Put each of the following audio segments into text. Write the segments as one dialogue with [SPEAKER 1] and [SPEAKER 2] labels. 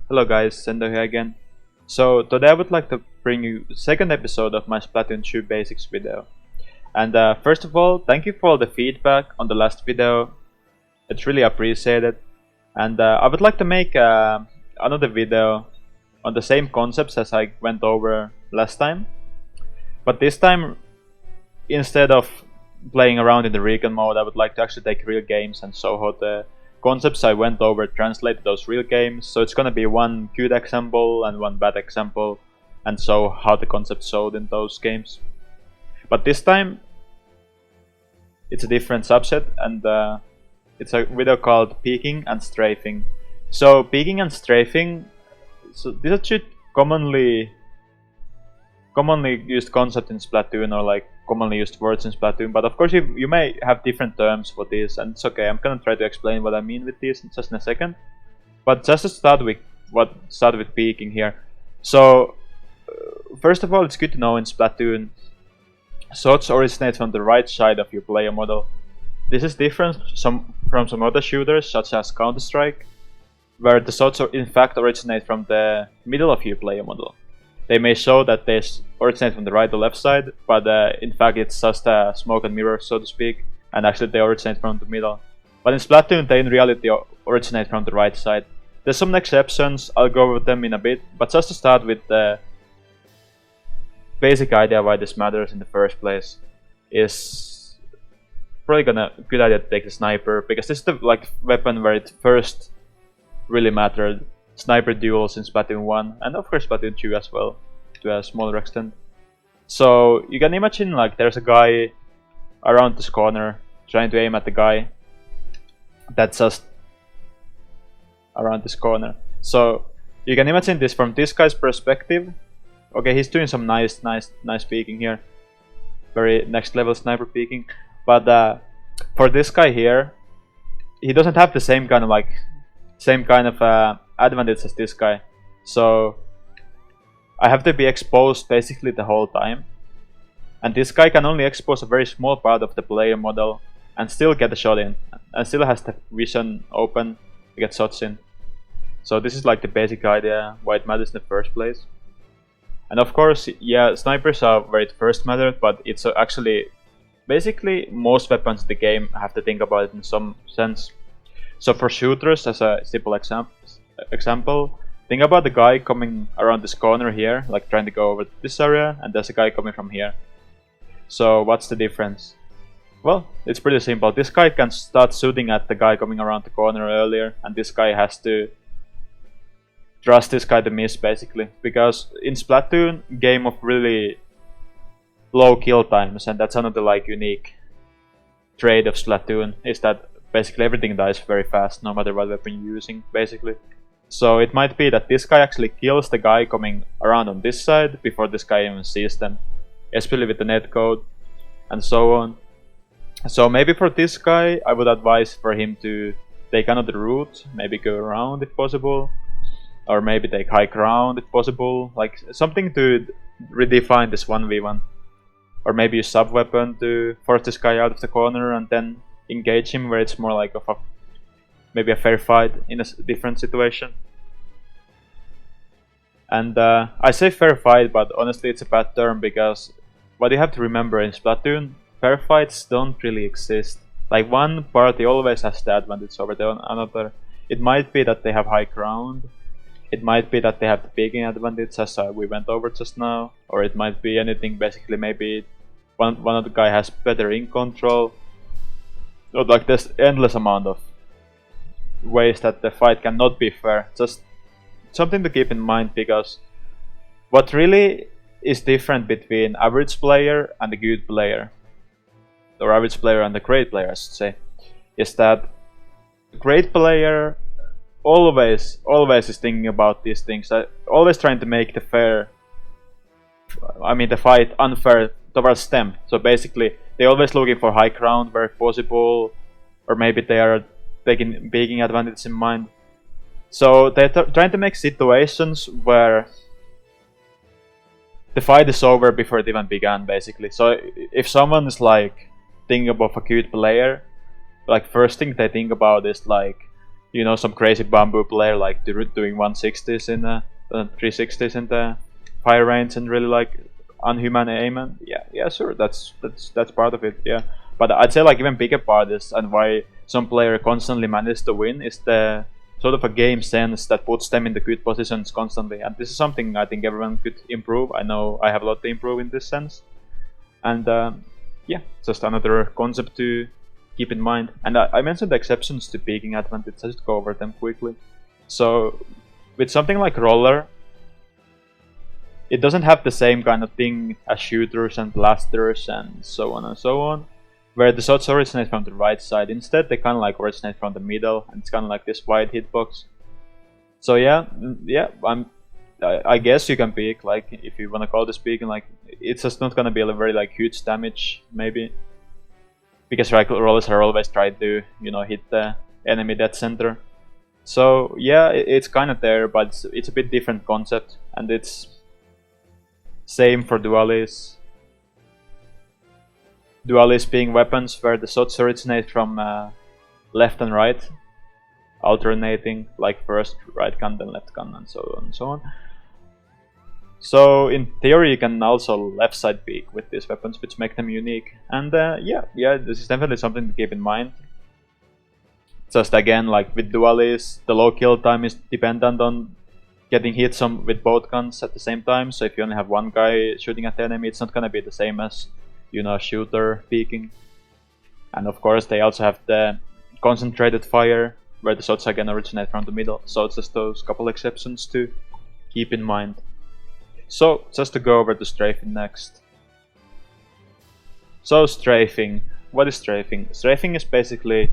[SPEAKER 1] Hello guys, Sendou here again. So today I would like to bring you the second episode of my Splatoon 2 basics video. And first of all, thank you for all the feedback on the last video. It's really appreciated. And I would like to make another video on the same concepts as I went over last time. But this time, instead of playing around in the recon mode, I would like to actually take real games and show how the concepts I went over translate to those real games. So it's gonna be one good example and one bad example, and show how the concepts showed in those games. But this time it's a different subset, and it's a video called Peeking and Strafing. So peeking and strafing, so these are two commonly used concept in Splatoon, or like commonly used words in Splatoon, but of course you may have different terms for this, and it's okay. I'm gonna try to explain what I mean with this just in a second. But just to start with peeking here. So first of all, it's good to know in Splatoon, shots originate from the right side of your player model. This is different from some other shooters, such as Counter-Strike, where the shots in fact originate from the middle of your player model. They may show that they originate from the right or left side, but in fact it's just a smoke and mirror, so to speak, and actually they originate from the middle. But in Splatoon they in reality originate from the right side. There's some exceptions, I'll go over them in a bit, but just to start with the basic idea why this matters in the first place is probably good idea to take the sniper, because this is the weapon where it first really mattered. Sniper duels in Splatoon 1 and of course Splatoon 2 as well, to a smaller extent. So you can imagine like there's a guy around this corner trying to aim at the guy that's just around this corner. So you can imagine this from this guy's perspective. Okay, he's doing some nice peeking here, very next level sniper peeking. But for this guy here, he doesn't have the same kind of advantage as this guy. So I have to be exposed basically the whole time, and this guy can only expose a very small part of the player model and still get a shot in, and still has the vision open to get shots in. So this is like the basic idea why it matters in the first place. And of course, yeah, snipers are where it first mattered, but it's actually basically most weapons in the game have to think about it in some sense. So for shooters, as a simple example, think about the guy coming around this corner here, like trying to go over this area, and there's a guy coming from here. So what's the difference? Well, it's pretty simple. This guy can start shooting at the guy coming around the corner earlier, and this guy has to trust this guy to miss basically, because in Splatoon, game of really low kill times, and that's another like unique trait of Splatoon, is that basically everything dies very fast, no matter what weapon you're using, basically. So it might be that this guy actually kills the guy coming around on this side before this guy even sees them, especially with the netcode and so on. So maybe for this guy, I would advise for him to take another route, maybe go around if possible, or maybe take high ground if possible, like something to redefine this 1v1. Or maybe use sub-weapon to force this guy out of the corner and then engage him where it's more like maybe a fair fight in a different situation. And I say fair fight, but honestly it's a bad term, because what you have to remember in Splatoon, fair fights don't really exist. Like one party always has the advantage over the another. It might be that they have high ground, it might be that they have the peeking advantage as we went over just now, or it might be anything, basically maybe one of the guy has better ink control. So like there's endless amount of ways that the fight cannot be fair. Just something to keep in mind, because what really is different between average player and a good player, or average player and a great player I should say, is that a great player always is thinking about these things, always trying to make the fight unfair towards them. So basically they're always looking for high ground where possible, or maybe they are taking peeking advantage in mind. So they're trying to make situations where the fight is over before it even began, basically. So if someone is like thinking about a good player, like first thing they think about is like you know, some crazy bamboo player like doing 160s in 360s in the fire range and really like unhuman aim, and yeah, sure, that's part of it, yeah. But I'd say like even bigger part is, and why some player constantly manages to win, is the sort of a game sense that puts them in the good positions constantly, and this is something I think everyone could improve. I know I have a lot to improve in this sense, and yeah, just another concept to keep in mind. And I mentioned the exceptions to peaking advantage. I just go over them quickly. So with something like roller, it doesn't have the same kind of thing as shooters and blasters and so on and so on, where the shots originate from the right side. Instead, they kind of like originate from the middle, and it's kind of like this wide hitbox. So yeah, I guess you can peek, like if you want to call this peeking, like it's just not gonna be a very like huge damage maybe, because like rollers are always trying to, you know, hit the enemy dead center. So yeah, it's kind of there, but it's a bit different concept, and it's same for dualies. Dualies being weapons where the shots originate from left and right, alternating, like first right gun then left gun and so on and so on. So in theory you can also left side peek with these weapons, which make them unique. And yeah, this is definitely something to keep in mind. Just again, like with dualies, the low kill time is dependent on getting hit with both guns at the same time. So if you only have one guy shooting at the enemy, it's not gonna be the same as, you know, shooter peeking. And of course they also have the concentrated fire, where the shots again originate from the middle. So it's just those couple exceptions to keep in mind. So just to go over to strafing next. So strafing, what is strafing? Strafing is basically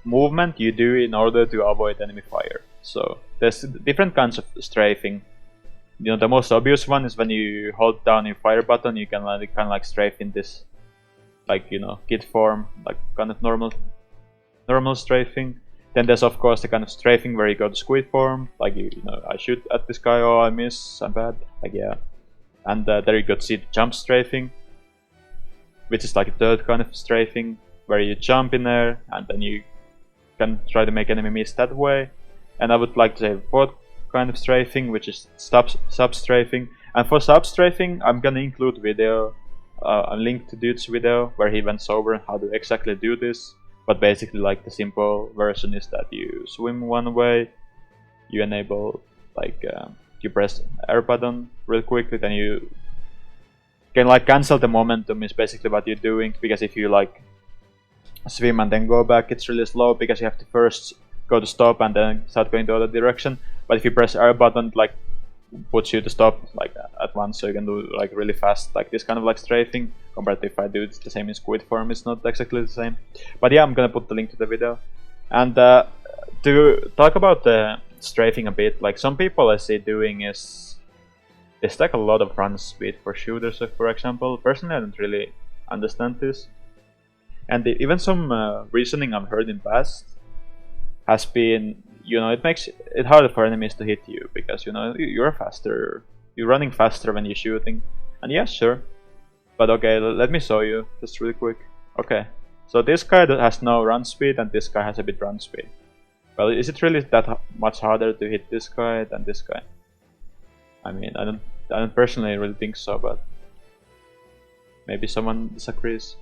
[SPEAKER 1] movement you do in order to avoid enemy fire. So there's different kinds of strafing. You know, the most obvious one is when you hold down your fire button, you can kind of like strafe in this, like, you know, kid form, like kind of normal strafing. Then there's of course the kind of strafing where you go to squid form, like you know, I shoot at this guy, oh I miss, I'm bad, like yeah. And there you go to see the jump strafing, which is like a third kind of strafing, where you jump in there and then you can try to make enemy miss that way. And I would like to say fourth kind of strafing, which is sub strafing. And for sub strafing, I'm gonna include video, a link to Dude's video where he went over how to exactly do this. But basically, like the simple version is that you swim one way, you enable like you press R button real quickly, then you can like cancel the momentum is basically what you're doing, because if you like swim and then go back, it's really slow because you have to first go to stop and then start going the other direction. But if you press R button, like puts you to stop like at once, so you can do like really fast, like this kind of like strafing, compared to if I do it the same in squid form. It's not exactly the same, but yeah, I'm gonna put the link to the video. And to talk about the strafing a bit, like some people I see doing is they stack a lot of run speed for shooters, for example. Personally, I don't really understand this, and even some reasoning I've heard in past has been, you know, it makes it harder for enemies to hit you, because, you know, you're faster, you're running faster when you're shooting. And yeah, sure, but okay, let me show you just really quick. Okay, so this guy has no run speed and this guy has a bit run speed. Well, is it really that much harder to hit this guy than this guy? I mean, I don't personally really think so, but maybe someone disagrees.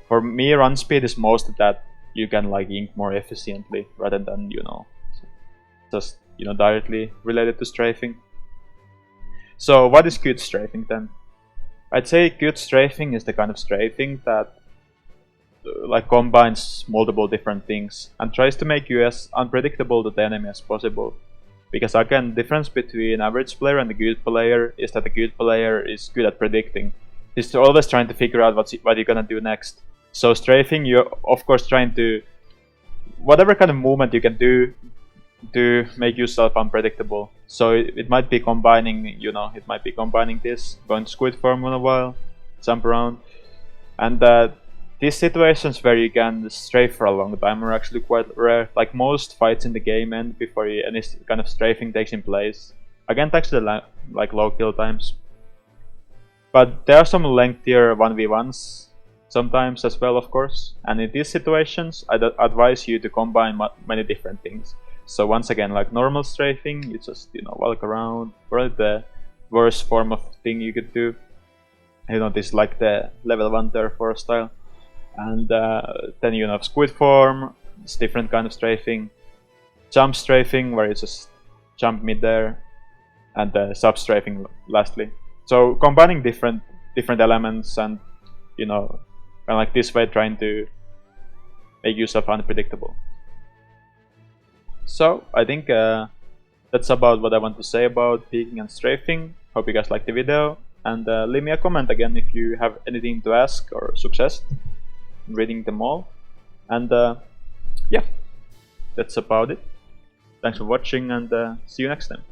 [SPEAKER 1] For me, run speed is mostly that you can like ink more efficiently rather than, you know, just, you know, directly related to strafing. So what is good strafing then? I'd say good strafing is the kind of strafing that like combines multiple different things and tries to make you as unpredictable to the enemy as possible. Because again, the difference between average player and the good player is that the good player is good at predicting. He's always trying to figure out what you're gonna do next. So strafing, you're of course trying to, whatever kind of movement you can do to make yourself unpredictable. So it might be combining, you know, it might be combining this, going to squid form in a while, jump around. And these situations where you can strafe for a long time are actually quite rare. Like most fights in the game end before any kind of strafing takes in place. Again, thanks to the like low kill times. But there are some lengthier 1v1s sometimes as well, of course. And in these situations, I'd advise you to combine many different things. So once again, like normal strafing, you just walk around. Probably the worst form of thing you could do. This like the level 1 turf war style. And then you have squid form, it's different kind of strafing. Jump strafing, where you just jump mid-air, and sub strafing lastly. So combining different elements and kind of like this way trying to make yourself unpredictable. So I think that's about what I want to say about peeking and strafing. Hope you guys liked the video, and leave me a comment again if you have anything to ask or suggest. I'm reading them all. And yeah, that's about it. Thanks for watching, and see you next time.